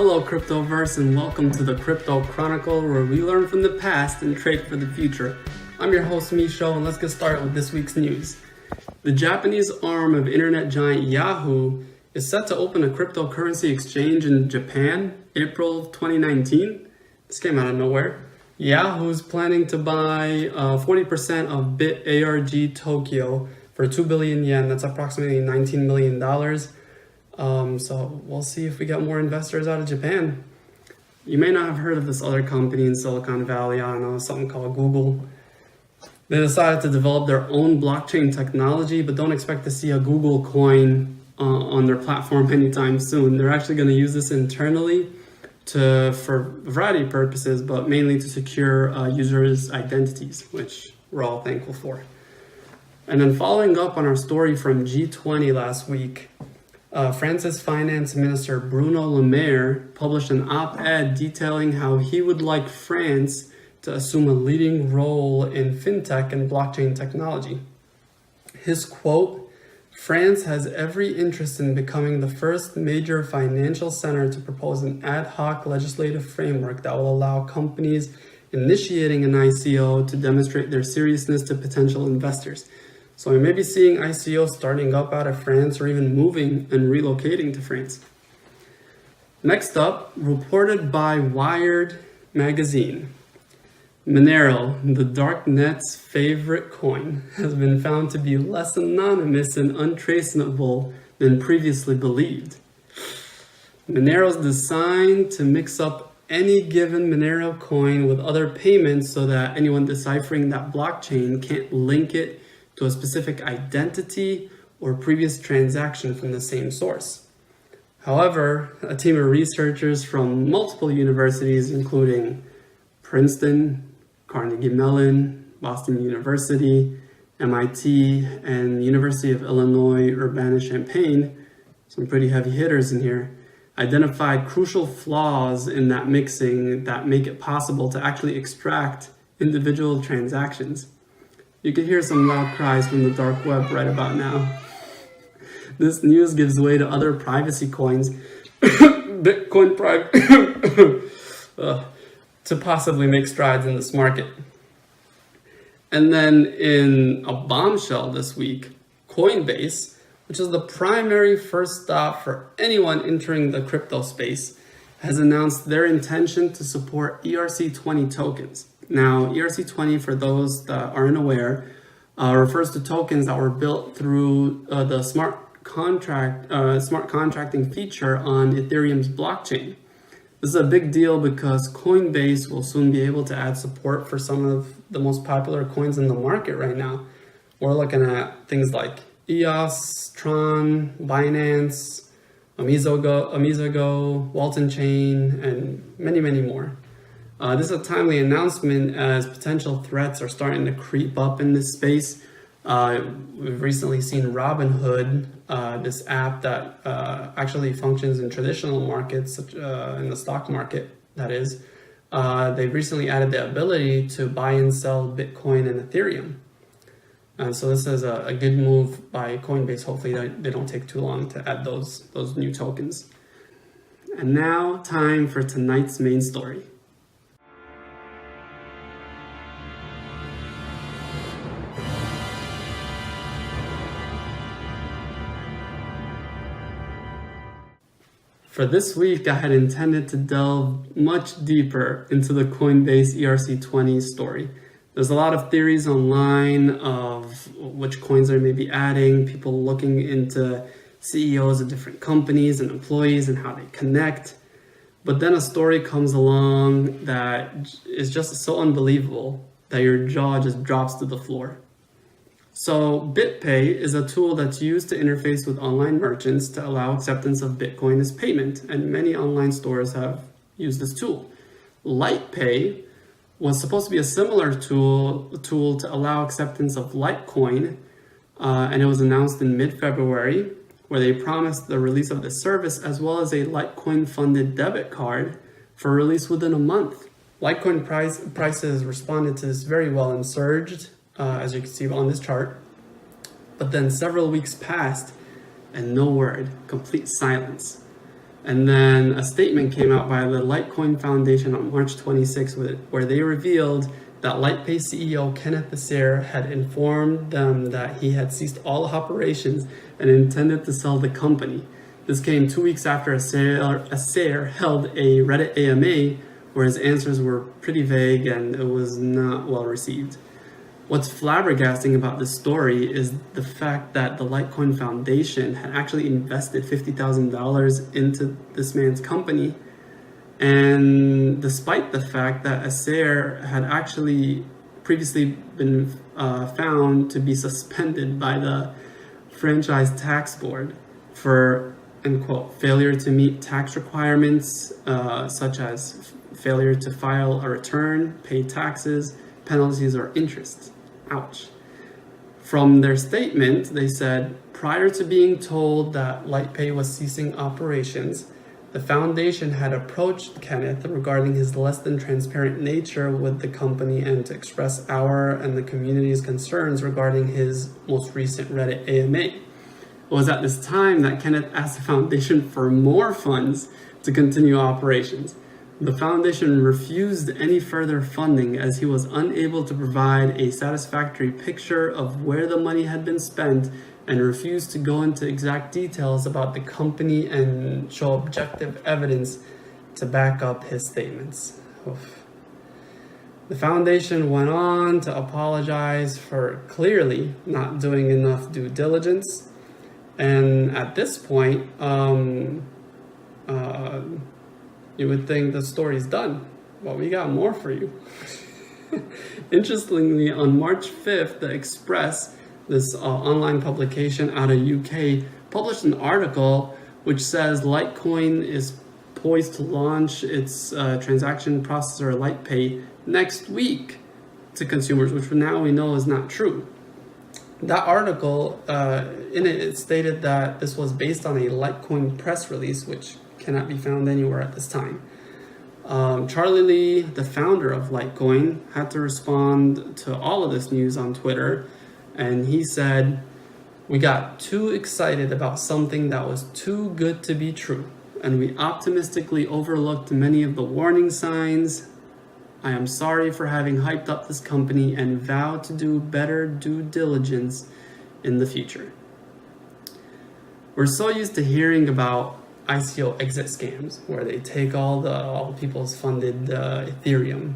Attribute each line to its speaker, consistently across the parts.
Speaker 1: Hello Cryptoverse, and welcome to the Crypto Chronicle, where we learn from the past and trade for the future. I'm your host Misho, and let's get started with this week's news. The Japanese arm of internet giant Yahoo is set to open a cryptocurrency exchange in Japan, April of 2019. This came out of nowhere. Yahoo's planning to buy 40% of BitARG Tokyo for 2 billion yen. That's approximately $19 million. So we'll see if we get more investors out of Japan. You may not have heard of this other company in Silicon Valley. I don't know, something called Google. They decided to develop their own blockchain technology, but don't expect to see a Google coin on their platform anytime soon. They're actually going to use this internally for a variety of purposes, but mainly to secure users' identities, which we're all thankful for. And then following up on our story from G20 last week, France's Finance Minister Bruno Le Maire published an op-ed detailing how he would like France to assume a leading role in fintech and blockchain technology. His quote, "France has every interest in becoming the first major financial center to propose an ad hoc legislative framework that will allow companies initiating an ICO to demonstrate their seriousness to potential investors." So we may be seeing ICOs starting up out of France or even moving and relocating to France. Next up, reported by Wired magazine, Monero, the darknet's favorite coin, has been found to be less anonymous and untraceable than previously believed. Monero is designed to mix up any given Monero coin with other payments so that anyone deciphering that blockchain can't link it to a specific identity or previous transaction from the same source. However, a team of researchers from multiple universities, including Princeton, Carnegie Mellon, Boston University, MIT, and University of Illinois Urbana-Champaign, some pretty heavy hitters in here, identified crucial flaws in that mixing that make it possible to actually extract individual transactions. You can hear some loud cries from the dark web right about now. This news gives way to other privacy coins, Bitcoin to possibly make strides in this market. And then in a bombshell this week, Coinbase, which is the primary first stop for anyone entering the crypto space, has announced their intention to support ERC20 tokens. Now, ERC20, for those that aren't aware, refers to tokens that were built through the smart contracting feature on Ethereum's blockchain. This is a big deal because Coinbase will soon be able to add support for some of the most popular coins in the market right now. We're looking at things like EOS, Tron, Binance, Amizago, Walton Chain, and many, many more. This is a timely announcement as potential threats are starting to creep up in this space. We've recently seen Robinhood, this app that actually functions in traditional markets, in the stock market, that is. They've recently added the ability to buy and sell Bitcoin and Ethereum. And so this is a good move by Coinbase. Hopefully they don't take too long to add those new tokens. And now, time for tonight's main story. For this week, I had intended to delve much deeper into the Coinbase ERC20 story. There's a lot of theories online of which coins they may be adding, people looking into CEOs of different companies and employees and how they connect. But then a story comes along that is just so unbelievable that your jaw just drops to the floor. So Litepay is a tool that's used to interface with online merchants to allow acceptance of Bitcoin as payment, and many online stores have used this tool. Litepay was supposed to be a similar tool to allow acceptance of Litecoin, and it was announced in mid-February, where they promised the release of the service as well as a Litecoin-funded debit card for release within a month. Litecoin prices responded to this very well and surged, as you can see on this chart. But then several weeks passed and no word, complete silence. And then a statement came out by the Litecoin Foundation on March 26, where they revealed that Litepay CEO Kenneth Asair had informed them that he had ceased all operations and intended to sell the company. This came 2 weeks after Asair held a Reddit AMA where his answers were pretty vague and it was not well received. What's flabbergasting about this story is the fact that the Litecoin Foundation had actually invested $50,000 into this man's company. And despite the fact that Asair had actually previously been found to be suspended by the Franchise Tax Board for, end quote, failure to meet tax requirements, such as failure to file a return, pay taxes, penalties, or interest. Ouch. From their statement, they said, prior to being told that Litepay was ceasing operations, the foundation had approached Kenneth regarding his less than transparent nature with the company and to express our and the community's concerns regarding his most recent Reddit AMA. It was at this time that Kenneth asked the foundation for more funds to continue operations. The foundation refused any further funding as he was unable to provide a satisfactory picture of where the money had been spent and refused to go into exact details about the company and show objective evidence to back up his statements. Oof. The foundation went on to apologize for clearly not doing enough due diligence. And at this point, you would think the story's done, but we got more for you. Interestingly, on March 5th, The Express, this online publication out of UK, published an article which says Litecoin is poised to launch its transaction processor Litepay next week to consumers, which now we know is not true. That article, in it stated that this was based on a Litecoin press release, which cannot be found anywhere at this time. Charlie Lee, the founder of Litecoin, had to respond to all of this news on Twitter, and he said, "We got too excited about something that was too good to be true, and we optimistically overlooked many of the warning signs. I am sorry for having hyped up this company and vow to do better due diligence in the future." We're so used to hearing about ICO exit scams, where they take all people's funded Ethereum,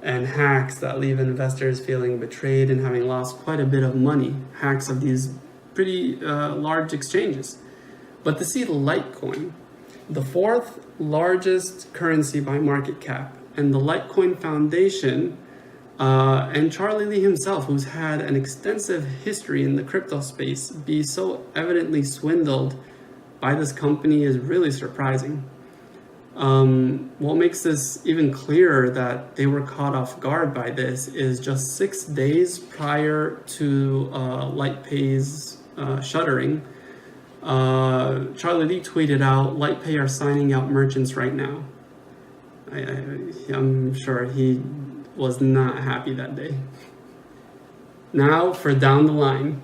Speaker 1: and hacks that leave investors feeling betrayed and having lost quite a bit of money, hacks of these pretty large exchanges. But to see Litecoin, the fourth largest currency by market cap, and the Litecoin Foundation, and Charlie Lee himself, who's had an extensive history in the crypto space, be so evidently swindled by this company is really surprising. What makes this even clearer that they were caught off guard by this is just 6 days prior to Litepay's shuttering, Charlie Lee tweeted out, "Litepay are signing out merchants right now." I'm sure he was not happy that day. Now for down the line.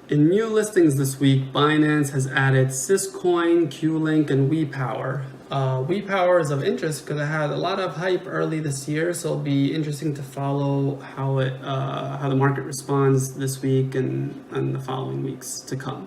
Speaker 1: In new listings this week, Binance has added Syscoin, Qlink, and WePower. WePower is of interest because it had a lot of hype early this year, so it'll be interesting to follow how the market responds this week and the following weeks to come.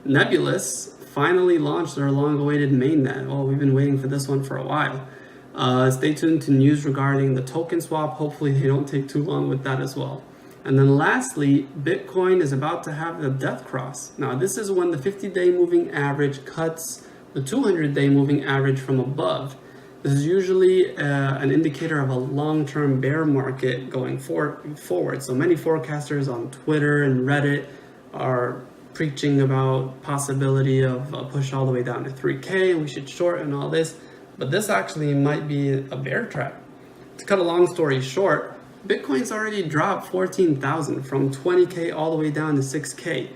Speaker 1: Nebulous finally launched their long-awaited mainnet. Oh, we've been waiting for this one for a while. Stay tuned to news regarding the token swap. Hopefully they don't take too long with that as well. And then lastly, Bitcoin is about to have the death cross. Now, this is when the 50-day moving average cuts the 200-day moving average from above. This is usually an indicator of a long-term bear market going forward. So many forecasters on Twitter and Reddit are preaching about possibility of a push all the way down to 3K, and we should short and all this. But this actually might be a bear trap. To cut a long story short, Bitcoin's already dropped 14,000 from 20K all the way down to 6K.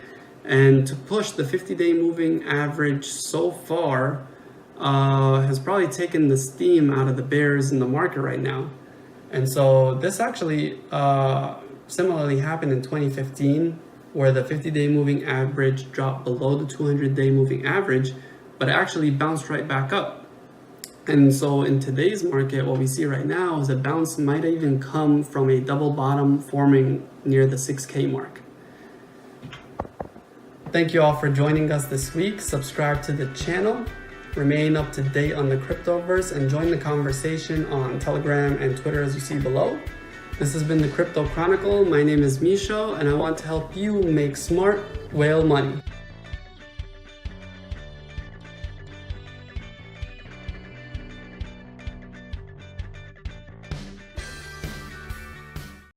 Speaker 1: And to push the 50-day moving average so far has probably taken the steam out of the bears in the market right now. And so this actually similarly happened in 2015 where the 50-day moving average dropped below the 200-day moving average, but actually bounced right back up. And so in today's market, what we see right now is a bounce might even come from a double bottom forming near the 6K mark. Thank you all for joining us this week. Subscribe to the channel, remain up to date on the cryptoverse, and join the conversation on Telegram and Twitter as you see below. This has been the Crypto Chronicle. My name is Misho, and I want to help you make smart whale money.